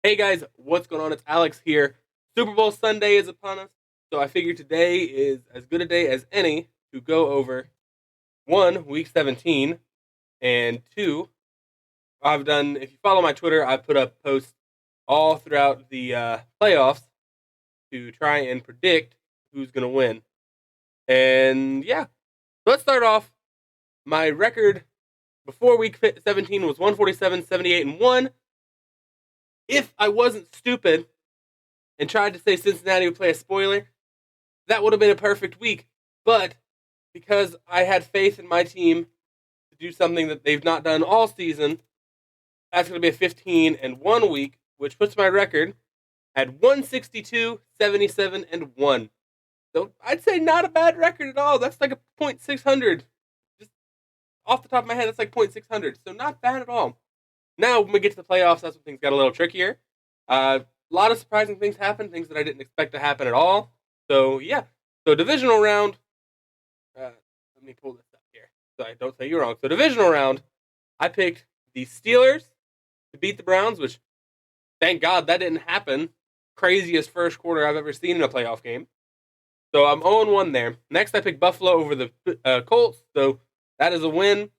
Hey guys, what's going on? It's Alex here. Super Bowl Sunday is upon us, so I figured today is as good a day as any to go over one, week 17, and two, if you follow my Twitter, I put up posts all throughout the playoffs to try and predict who's going to win. And yeah, so let's start off. My record before week 17 was 147, 78, and 1. If I wasn't stupid and tried to say Cincinnati would play a spoiler, that would have been a perfect week. But because I had faith in my team to do something that they've not done all season, that's going to be a 15 and 1 week, which puts my record at 162, 77, and 1. So I'd say not a bad record at all. That's like a .600. Just off the top of my head, that's like .600. So not bad at all. Now, when we get to the playoffs, that's when things got a little trickier. A lot of surprising things happened, things that I didn't expect to happen at all. So, yeah. So, divisional round. Let me pull this up here so I don't say you're wrong. So, divisional round, I picked the Steelers to beat the Browns, which, thank God, that didn't happen. Craziest first quarter I've ever seen in a playoff game. So, I'm 0-1 there. Next, I picked Buffalo over the Colts. So, that is a win.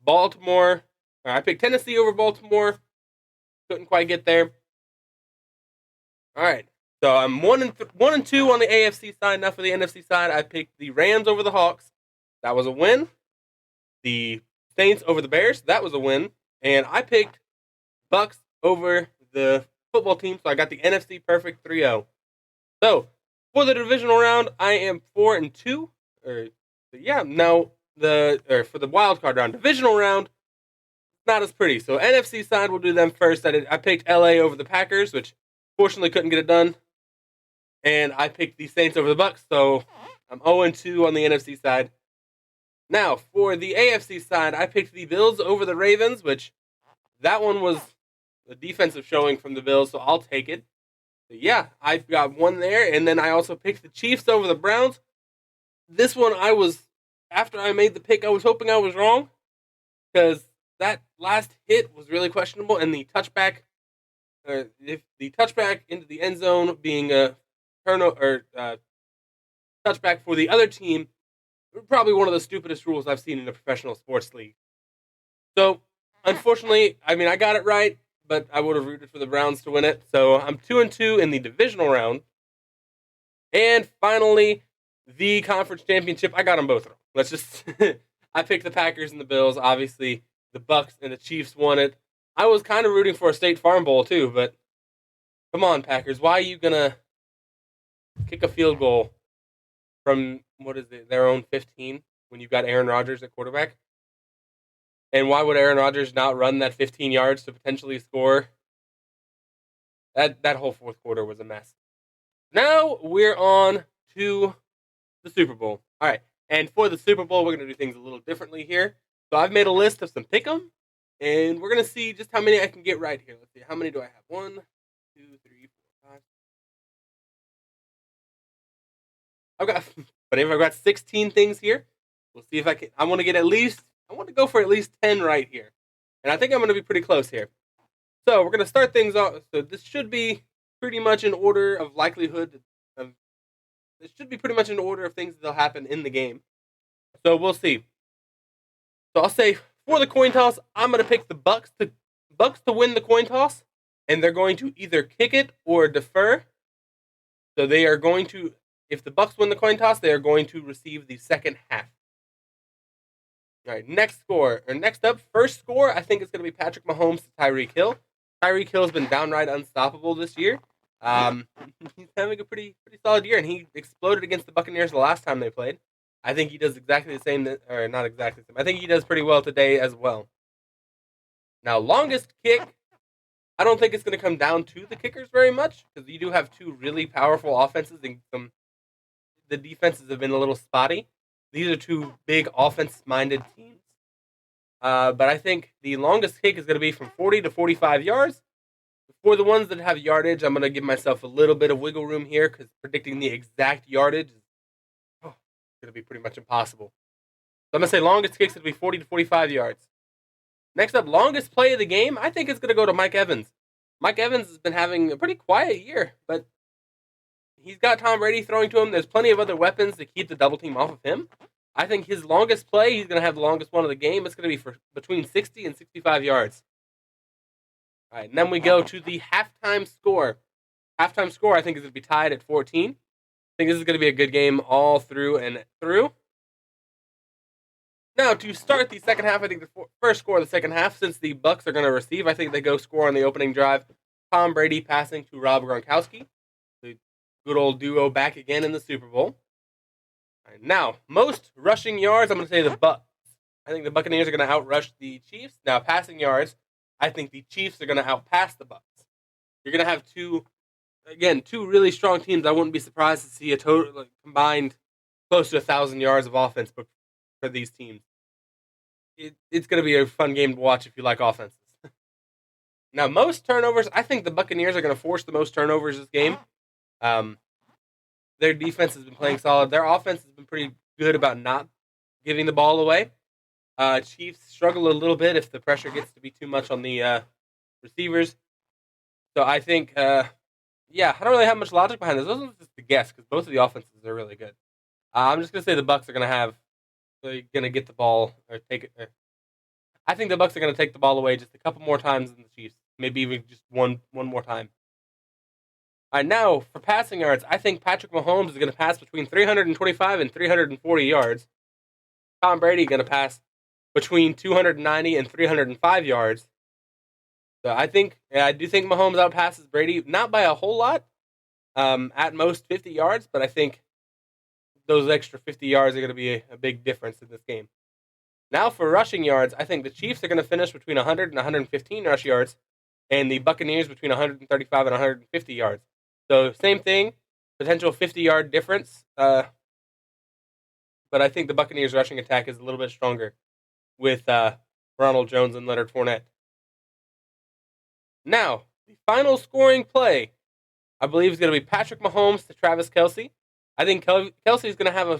Baltimore. I picked Tennessee over Baltimore. Couldn't quite get there. All right. So I'm 1-2 on the AFC side. Now for the NFC side, I picked the Rams over the Hawks. That was a win. The Saints over the Bears. That was a win. And I picked Bucks over the football team. So I got the NFC perfect 3-0. So for the divisional round, I am 4-2. Now for the wild card round, divisional round, not as pretty. So NFC side, we'll do them first. I picked LA over the Packers, which fortunately couldn't get it done. And I picked the Saints over the Bucks, so I'm 0-2 on the NFC side. Now, for the AFC side, I picked the Bills over the Ravens, which that one was a defensive showing from the Bills, so I'll take it. But yeah, I've got one there, and then I also picked the Chiefs over the Browns. This one, after I made the pick, I was hoping I was wrong, because that last hit was really questionable, and the touchback, if the touchback into the end zone being a turnover touchback for the other team, probably one of the stupidest rules I've seen in a professional sports league. So, unfortunately, I got it right, but I would have rooted for the Browns to win it. So I'm 2-2 in the divisional round, and finally, the conference championship. I got them both wrong. Let's just I picked the Packers and the Bills. Obviously, the Bucks and the Chiefs won it. I was kind of rooting for a State Farm Bowl too, but come on, Packers, why are you gonna kick a field goal from their own 15 when you've got Aaron Rodgers at quarterback? And why would Aaron Rodgers not run that 15 yards to potentially score? That whole fourth quarter was a mess. Now we're on to the Super Bowl. All right, and for the Super Bowl, we're gonna do things a little differently here. So I've made a list of some pick'em, and we're gonna see just how many I can get right here. Let's see, how many do I have? 1, 2, 3, 4, 5. I've got, but if I've got 16 things here, we'll see if I can. I want to go for at least 10 right here. And I think I'm going to be pretty close here. So we're going to start things off. So this should be pretty much in order of likelihood. This should be pretty much in order of things that'll happen in the game. So we'll see. So I'll say for the coin toss, I'm going to pick the Bucks to win the coin toss. And they're going to either kick it or defer. So they are going to, if the Bucks win the coin toss, they are going to receive the second half. All right, next up, first score, I think it's going to be Patrick Mahomes to Tyreek Hill. Tyreek Hill's been downright unstoppable this year. He's having a pretty solid year, and he exploded against the Buccaneers the last time they played. I think he does exactly the same, or not exactly the same. I think he does pretty well today as well. Now, longest kick, I don't think it's going to come down to the kickers very much, because you do have two really powerful offenses, and the defenses have been a little spotty. These are two big offense-minded teams. But I think the longest kick is going to be from 40 to 45 yards. For the ones that have yardage, I'm going to give myself a little bit of wiggle room here because predicting the exact yardage is going to be pretty much impossible. So I'm going to say longest kick's going to be 40 to 45 yards. Next up, longest play of the game, I think it's going to go to Mike Evans. Mike Evans has been having a pretty quiet year, but he's got Tom Brady throwing to him. There's plenty of other weapons to keep the double team off of him. I think his longest play, he's going to have the longest one of the game. It's going to be for between 60 and 65 yards. All right, and then we go to the halftime score. Halftime score, I think, is going to be tied at 14. I think this is going to be a good game all through and through. Now, to start the second half, I think the first score of the second half, since the Bucs are going to receive, I think they go score on the opening drive. Tom Brady passing to Rob Gronkowski. The good old duo back again in the Super Bowl. Right, now, most rushing yards, I'm going to say the Bucs. I think the Buccaneers are going to outrush the Chiefs. Now, passing yards, I think the Chiefs are going to outpass the Bucs. You're going to have two really strong teams. I wouldn't be surprised to see a total combined close to 1,000 yards of offense for these teams. It's going to be a fun game to watch if you like offenses. Now, most turnovers, I think the Buccaneers are going to force the most turnovers this game. Their defense has been playing solid. Their offense has been pretty good about not giving the ball away. Chiefs struggle a little bit if the pressure gets to be too much on the receivers. So I think, I don't really have much logic behind this. This was just a guess because both of the offenses are really good. I'm just going to say the Bucs are going to get the ball or take it. I think the Bucs are going to take the ball away just a couple more times than the Chiefs. Maybe even just one more time. All right, now for passing yards, I think Patrick Mahomes is going to pass between 325 and 340 yards. Tom Brady is going to pass between 290 and 305 yards. So I do think Mahomes outpasses Brady, not by a whole lot, at most 50 yards, but I think those extra 50 yards are going to be a big difference in this game. Now for rushing yards, I think the Chiefs are going to finish between 100 and 115 rush yards, and the Buccaneers between 135 and 150 yards. So same thing, potential 50-yard difference, but I think the Buccaneers' rushing attack is a little bit stronger with Ronald Jones and Leonard Fournette. Now, the final scoring play, I believe, is going to be Patrick Mahomes to Travis Kelce. I think Kelce is going to have a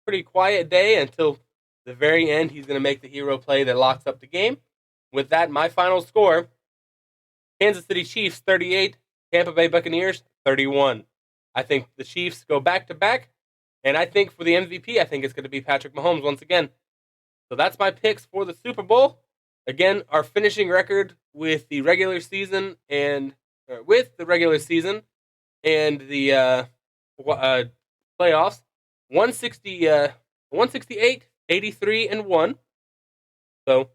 pretty quiet day until the very end. He's going to make the hero play that locks up the game. With that, my final score, Kansas City Chiefs 38, Tampa Bay Buccaneers 31. I think the Chiefs go back-to-back, and I think for the MVP, I think it's going to be Patrick Mahomes once again. So that's my picks for the Super Bowl. Again, our finishing record with the regular season and the playoffs, 168, 83, and 1. So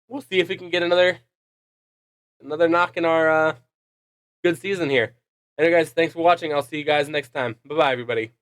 we'll see if we can get another knock in our good season here. Anyway, guys, thanks for watching. I'll see you guys next time. Bye-bye, everybody.